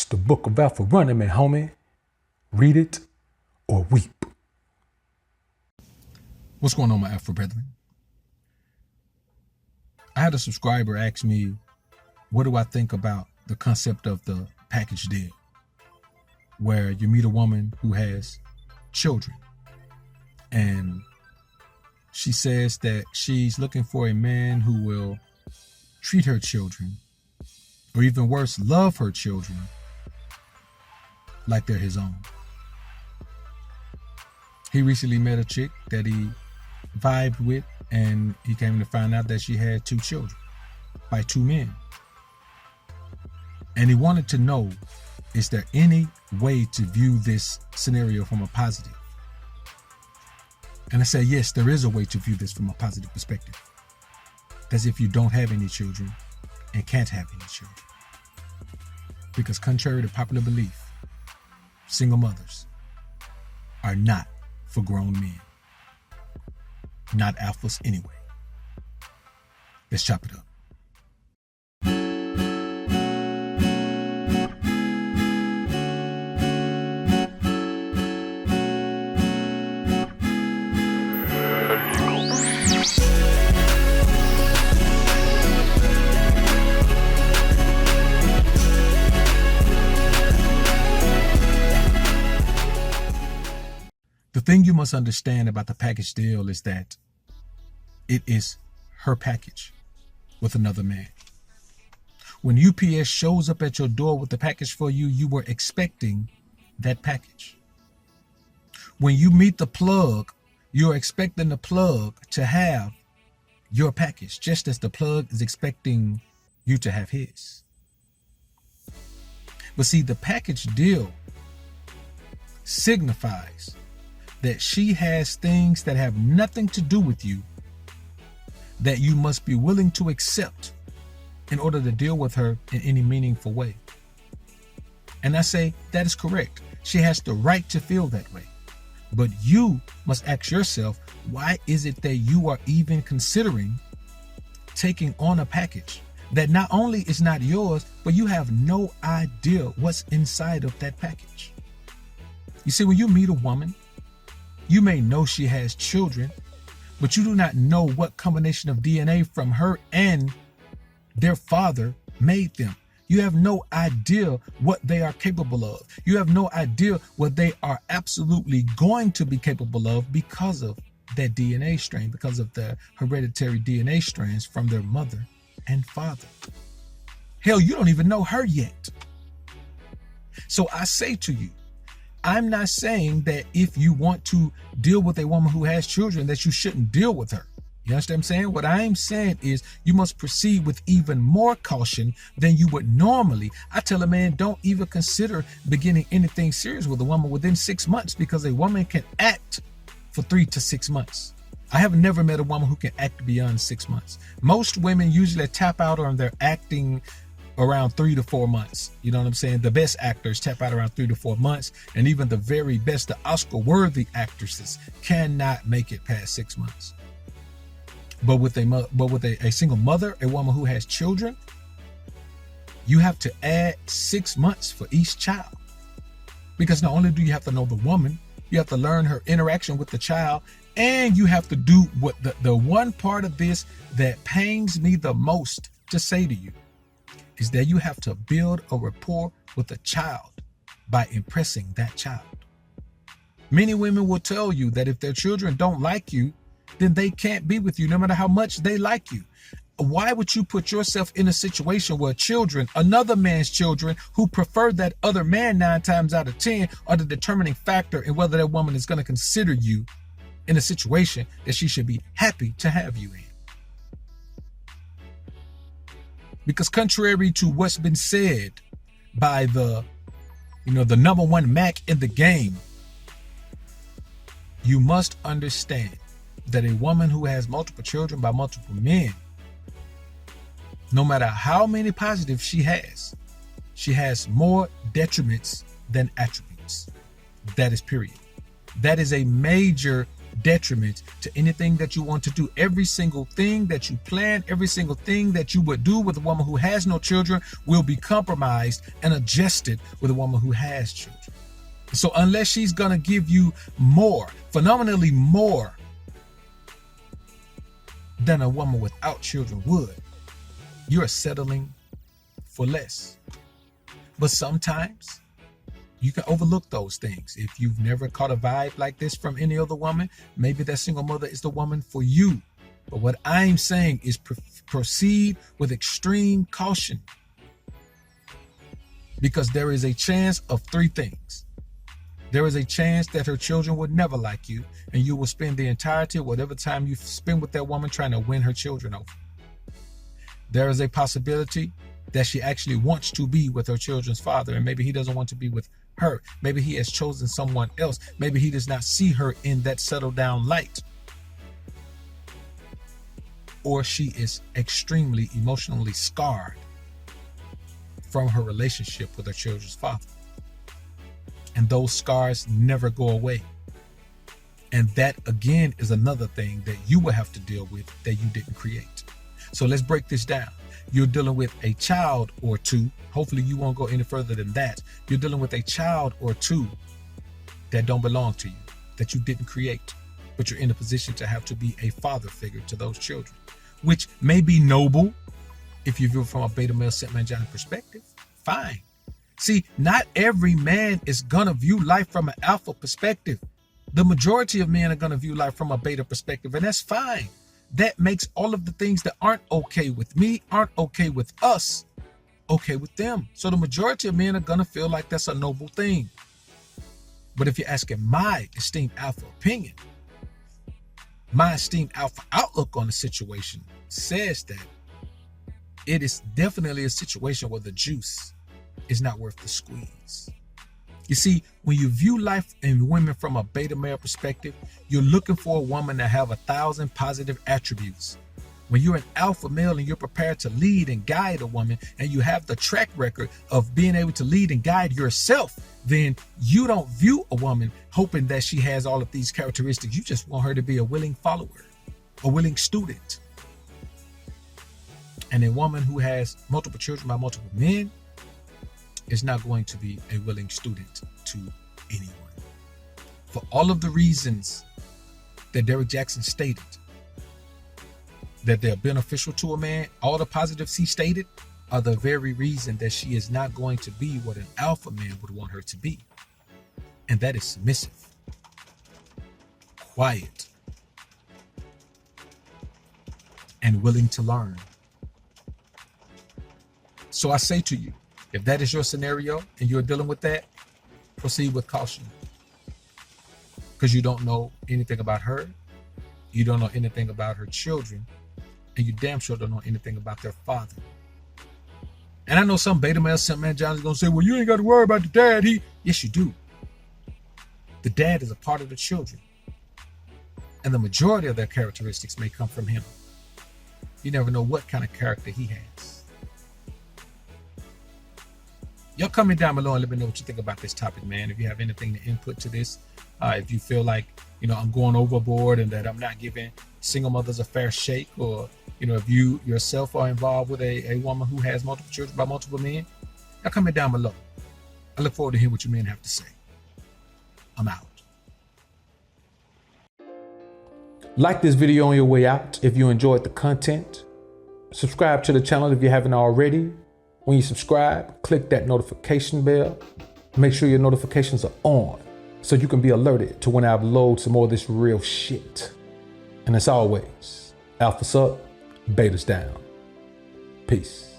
It's the book of Alpha. Running man, homie. Read it or weep. What's going on, my Alpha brethren? I had a subscriber ask me, what do I think about the concept of the package deal, where you meet a woman who has children, and she says that she's looking for a man who will treat her children, or even worse, love her children like they're his own. He recently met a chick that he vibed with, and he came to find out that she had 2 children by 2 men. And he wanted to know, is there any way to view this scenario from a positive? And I said, yes, there is a way to view this from a positive perspective. That's if you don't have any children and can't have any children. Because contrary to popular belief, single mothers are not for grown men. Not alphas anyway. Let's chop it up. The thing you must understand about the package deal is that it is her package with another man. When UPS shows up at your door with the package for you, you were expecting that package. When you meet the plug, you're expecting the plug to have your package, just as the plug is expecting you to have his. But see, the package deal signifies that she has things that have nothing to do with you that you must be willing to accept in order to deal with her in any meaningful way. And I say that is correct. She has the right to feel that way. But you must ask yourself, why is it that you are even considering taking on a package that not only is not yours, but you have no idea what's inside of that package? You see, when you meet a woman, you may know she has children, but you do not know what combination of DNA from her and their father made them. You have no idea what they are capable of. You have no idea what they are absolutely going to be capable of because of that DNA strain, because of the hereditary DNA strands from their mother and father. Hell, you don't even know her yet. So I say to you, I'm not saying that if you want to deal with a woman who has children that you shouldn't deal with her. You understand what I'm saying? What I'm saying is you must proceed with even more caution than you would normally. I tell a man, don't even consider beginning anything serious with a woman within 6 months, because a woman can act for 3 to 6 months. I have never met a woman who can act beyond 6 months. Most women usually tap out on their acting around 3 to 4 months. You know what I'm saying? The best actors tap out around 3 to 4 months, and even the very best, the Oscar-worthy actresses cannot make it past 6 months. But with a single mother, a woman who has children, you have to add 6 months for each child, because not only do you have to know the woman, you have to learn her interaction with the child, and you have to do what the one part of this that pains me the most to say to you is that you have to build a rapport with a child by impressing that child. Many women will tell you that if their children don't like you, then they can't be with you no matter how much they like you. Why would you put yourself in a situation where children, another man's children who prefer that other man 9 times out of 10, are the determining factor in whether that woman is going to consider you in a situation that she should be happy to have you in? Because contrary to what's been said by the number one Mac in the game, you must understand that a woman who has multiple children by multiple men, no matter how many positives she has more detriments than attributes. That is period. That is a major detriment to anything that you want to do. Every single thing that you plan, every single thing that you would do with a woman who has no children will be compromised and adjusted with a woman who has children. So unless she's gonna give you more, phenomenally more than a woman without children would, you're settling for less. But sometimes you can overlook those things. If you've never caught a vibe like this from any other woman, maybe that single mother is the woman for you. But what I'm saying is proceed with extreme caution, because there is a chance of three things. There is a chance that her children would never like you, and you will spend the entirety of whatever time you spend with that woman trying to win her children over. There is a possibility that she actually wants to be with her children's father, and maybe he doesn't want to be with her. Maybe he has chosen someone else. Maybe he does not see her in that settled down light. Or she is extremely emotionally scarred from her relationship with her children's father. And those scars never go away. And that again is another thing that you will have to deal with that you didn't create. So let's break this down. You're dealing with a child or two. Hopefully you won't go any further than that. You're dealing with a child or two that don't belong to you, that you didn't create, but you're in a position to have to be a father figure to those children, which may be noble if you view it from a beta male simp mangina perspective. Fine. See, not every man is gonna view life from an alpha perspective. The majority of men are gonna view life from a beta perspective, and that's fine. That makes all of the things that aren't okay with me, aren't okay with us, okay with them. So the majority of men are gonna feel like that's a noble thing. But if you're asking my esteemed alpha opinion, my esteemed alpha outlook on the situation says that it is definitely a situation where the juice is not worth the squeeze. You see, when you view life and women from a beta male perspective, you're looking for a woman that have 1,000 positive attributes. When you're an alpha male and you're prepared to lead and guide a woman, and you have the track record of being able to lead and guide yourself, then you don't view a woman hoping that she has all of these characteristics. You just want her to be a willing follower, a willing student. And a woman who has multiple children by multiple men is not going to be a willing student to anyone. For all of the reasons that Derrick Jackson stated, that they're beneficial to a man, all the positives he stated are the very reason that she is not going to be what an alpha man would want her to be. And that is submissive, quiet, and willing to learn. So I say to you, if that is your scenario and you're dealing with that, proceed with caution. Because you don't know anything about her, you don't know anything about her children, and you damn sure don't know anything about their father. And I know some beta male simp man John is gonna say, well, you ain't got to worry about the dad. Yes, you do. The dad is a part of the children, and the majority of their characteristics may come from him. You never know what kind of character he has. Y'all comment down below and let me know what you think about this topic, man. If you have anything to input to this, if you feel like, I'm going overboard and that I'm not giving single mothers a fair shake, or, if you yourself are involved with a woman who has multiple children by multiple men, y'all comment down below. I look forward to hearing what you men have to say. I'm out. Like this video on your way out if you enjoyed the content. Subscribe to the channel if you haven't already. When you subscribe, click that notification bell. Make sure your notifications are on so you can be alerted to when I upload some more of this real shit. And as always, alphas up, betas down. Peace.